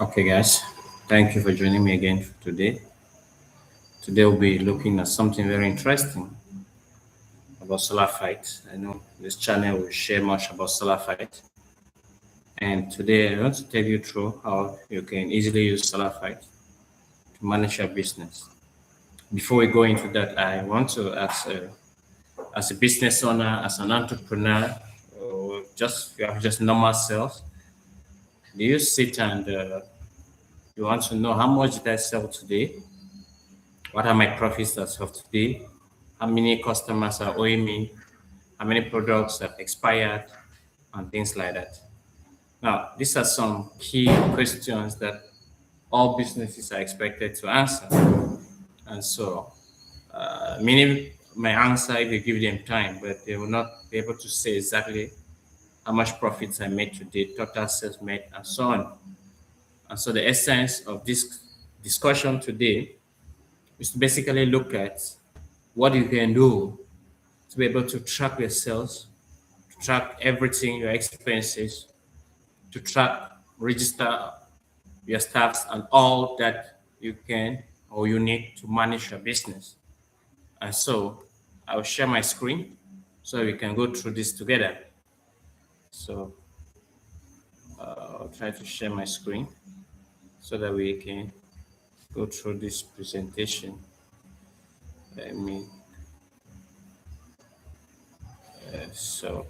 Okay, guys, thank you for joining me again today. Today we'll be looking at something very interesting about Solafide. I know this channel will share much about Solafide, and today I want to take you through how you can easily use Solafide to manage your business. Before we go into that, I want to ask, as a business owner, as an entrepreneur, or just you have just normal sales, do you sit and you want to know how much did I sell today? What are my profits as of today? How many customers are owing me? How many products have expired? And things like that. Now, these are some key questions that all businesses are expected to answer. And so, many may answer if you give them time, but they will not be able to say exactly how much profits I made today, total sales made, and so on. And so, the essence of this discussion today is to basically look at what you can do to be able to track your sales, to track everything, your expenses, to track, register your staffs, and all that you can or you need to manage your business. And so I'll share my screen so we can go through this together. So I'll try to share my screen so that we can go through this presentation. Let me, so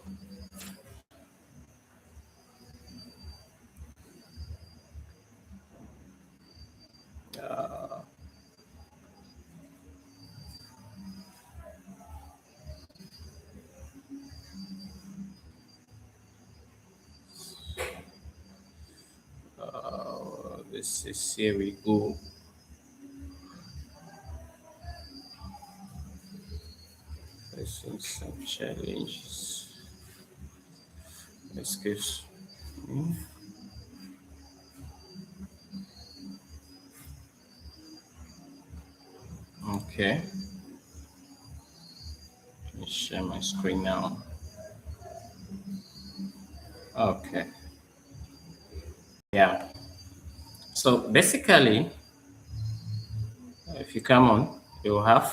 this is here we go. Facing some challenges. Excuse me. Okay. Let me share my screen now. Okay. Yeah. So basically, if you come on, you'll have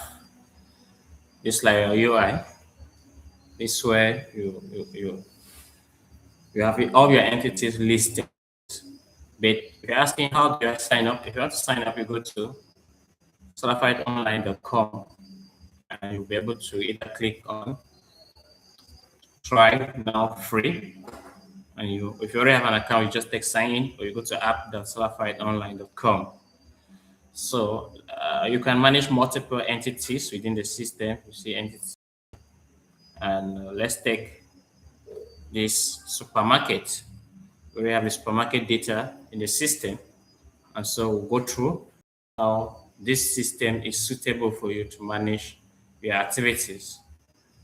just like your UI. This where you have all your entities listed. But if you're asking how do I sign up, if you want to sign up, you go to solafideonline.com and you'll be able to either click on try now free. And if you already have an account, you just take sign in, or you go to app.solafideonline.com. So you can manage multiple entities within the system. You see entities. And let's take this supermarket. We have the supermarket data in the system. And so we'll go through how this system is suitable for you to manage your activities.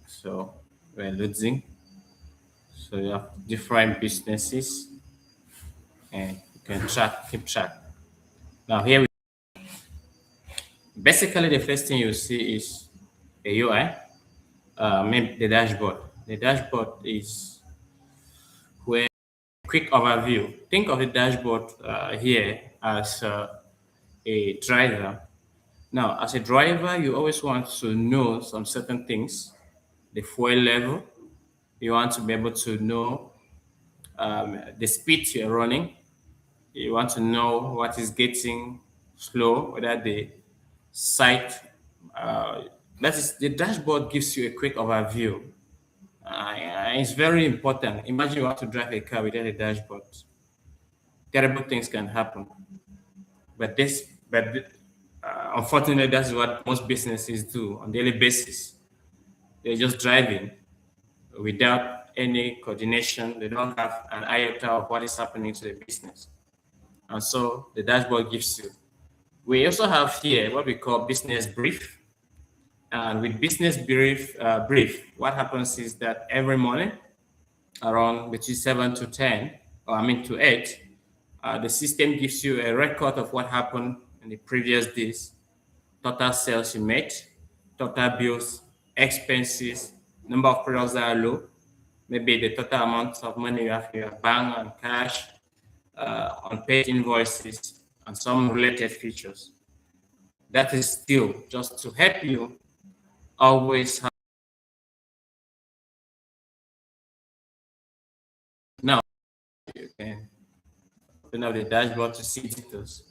So we're losing. So you have different businesses and you can keep track. Now here, basically the first thing you see is a UI, maybe the dashboard. The dashboard is where quick overview. Think of the dashboard here as a driver. Now, as a driver, you always want to know some certain things, the fuel level. You want to be able to know the speed you're running. You want to know what is getting slow, whether the site, that is, the dashboard gives you a quick overview. It's very important. Imagine you want to drive a car without a dashboard. Terrible things can happen. But unfortunately, that's what most businesses do on a daily basis. They're just driving without any coordination. They don't have an iota of what is happening to the business. And so the dashboard gives you. We also have here what we call business brief. And with business brief, what happens is that every morning, around between 7 to 10, or I mean to 8, the system gives you a record of what happened in the previous days, total sales you made, total bills, expenses, number of products that are low, maybe the total amount of money you have in your bank and cash, unpaid invoices, and some related features. That is still just to help you always have. Now you can open up the dashboard to see details.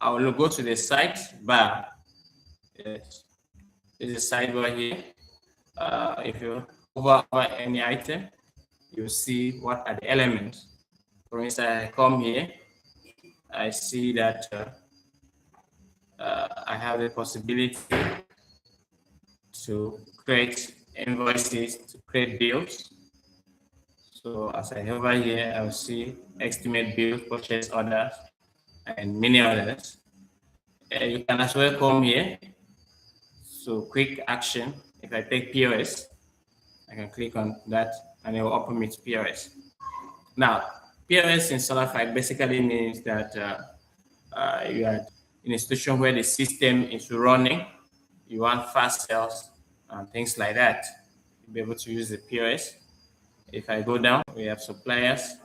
I will go to the site bar. Yes, there's a sidebar here. If you hover over any item, you see what are the elements. For instance, I come here, I see that I have the possibility to create invoices, to create bills. So as I hover here, I will see estimate bills, purchase orders, and many others. You can as well come here. So quick action, if I take POS, I can click on that and it will open me to POS. Now, POS in Solafide basically means that you are in a situation where the system is running, you want fast sales and things like that. You'll be able to use the POS. If I go down, we have suppliers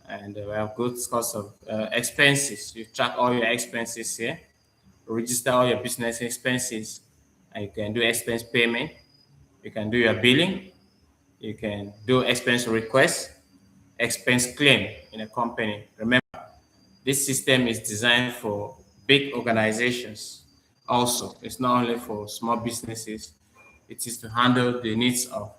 and we have goods cost of expenses. You track all your expenses here, register all your business expenses, and you can do expense payment. You can do your billing. You can do expense request, expense claim in a company. Remember, this system is designed for big organizations. Also, it's not only for small businesses. It is to handle the needs of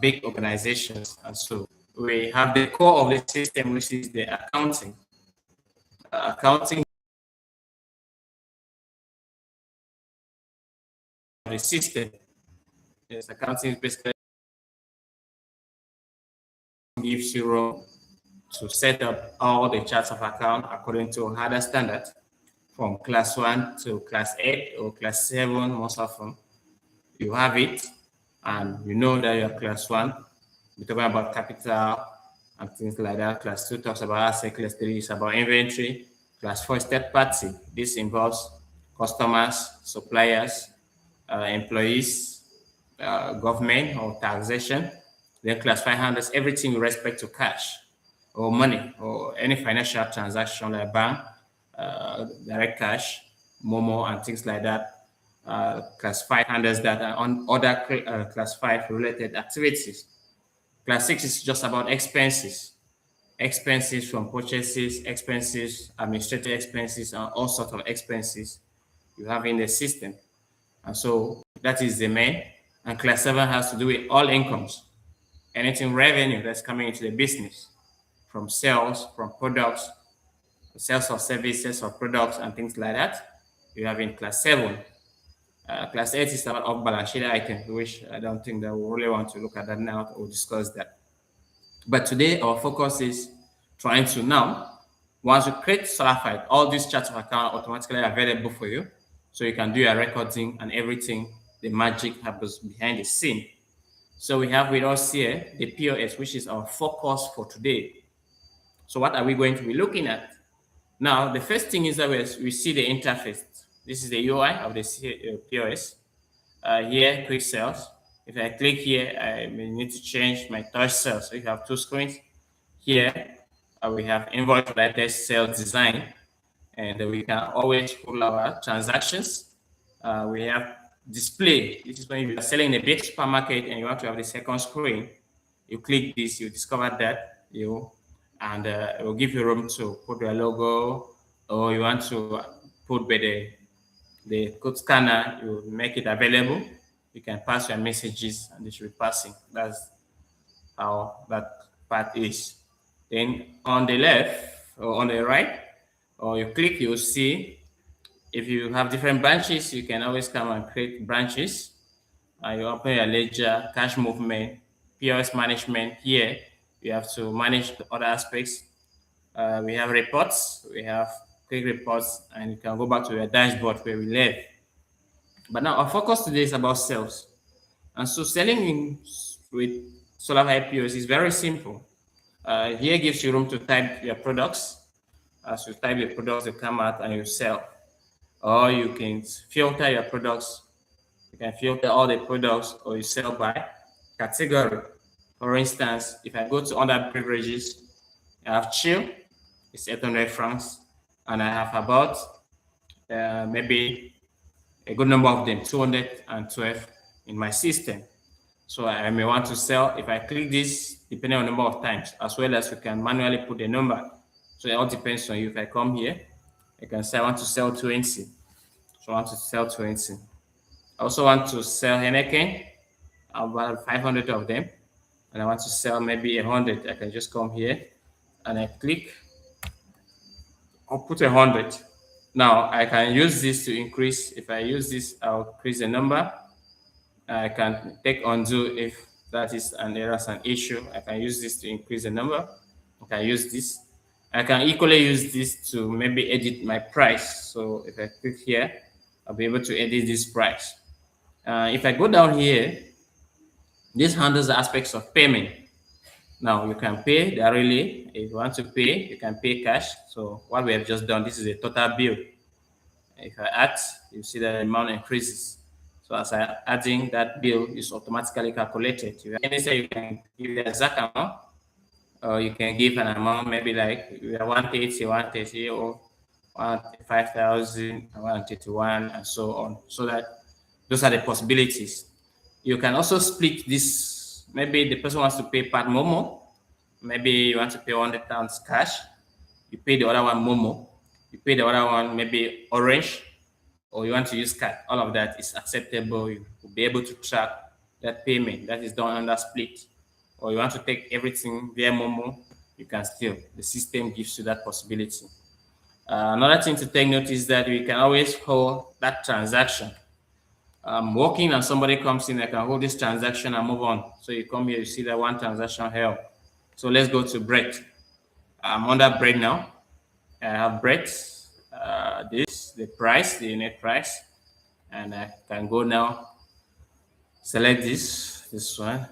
big organizations. And so we have the core of the system, which is the accounting. Accounting the system. Yes, accounting basically gives you room to set up all the charts of account according to HADA standard from class 1 to class 8 or class 7 most often. You have it and you know that you're class 1. We're talking about capital and things like that. Class 2 talks about asset, class 3 is about inventory. Class 4 is third party. This involves customers, suppliers, employees, government or taxation. Then class 5 handles everything with respect to cash or money or any financial transaction like bank, direct cash, Momo, and things like that. Class 5 handles that and on other class 5 related activities. Class 6 is just about expenses. Expenses from purchases, expenses, administrative expenses, and all sorts of expenses you have in the system. And so that is the main. And class 7 has to do with all incomes, anything revenue that's coming into the business from sales, from products, sales of services or products and things like that. You have in class 7. Class 8 is about off balance sheet items, which I don't think that we really want to look at that now or discuss that. But today our focus is trying to now, once you create Solafide, all these charts of account automatically available for you. So you can do your recording and everything, the magic happens behind the scene. So we have with us here the POS, which is our focus for today. So what are we going to be looking at? Now, the first thing is that we see the interface. This is the UI of the POS. Here, quick sales. If I click here, I may need to change my touch sales. So you have two screens. Here, we have invoice related sales design, and we can always pull our transactions. We have display. This is when you are selling a big supermarket and you want to have the second screen. You click this, you discover that and it will give you room to put your logo, or you want to put by the code scanner, you make it available. You can pass your messages and it should be passing. That's how that part is. Then on the left or on the right, or you click, you'll see if you have different branches, you can always come and create branches. You open your ledger, cash movement, POS management. Here, you have to manage the other aspects. We have reports, we have quick reports, and you can go back to your dashboard where we left. But now our focus today is about sales. And so selling with Solafide POS is very simple. Here gives you room to type your products. As you type the products, they come out and you sell. Or you can filter your products. You can filter all the products or you sell by category. For instance, if I go to under beverages, I have chill, it's 800 francs, and I have about maybe a good number of them, 212 in my system. So I may want to sell, if I click this, depending on the number of times, as well as you can manually put the number. So it all depends on you. If I come here, I can say I want to sell 20. So I want to sell 20. I also want to sell Henneken, about 500 of them. And I want to sell maybe 100. I can just come here and I click, I'll put 100. Now I can use this to increase. If I use this, I'll increase the number. I can take undo if that is an error, an issue. I can use this to increase the number. I can use this. I can equally use this to maybe edit my price. So if I click here, I'll be able to edit this price. If I go down here, this handles the aspects of payment. Now you can pay directly. If you want to pay, you can pay cash. So what we have just done, this is a total bill. If I add, you see that the amount increases. So as I adding, that bill is automatically calculated. You can say you can give the exact amount, or you can give an amount maybe like 130, 130, or 5,000, 131, and so on. So that those are the possibilities. You can also split this. Maybe the person wants to pay part Momo. Maybe you want to pay 100 pounds cash. You pay the other one Momo. You pay the other one maybe Orange, or you want to use card. All of that is acceptable. You will be able to track that payment that is done under split. Or you want to take everything via Momo, you can still. The system gives you that possibility. Another thing to take note is that we can always hold that transaction. I'm working and somebody comes in, I can hold this transaction and move on. So you come here, you see that one transaction held. So let's go to bread. I'm under bread now. I have bread, this, the price, the unit price, and I can go now, select this one,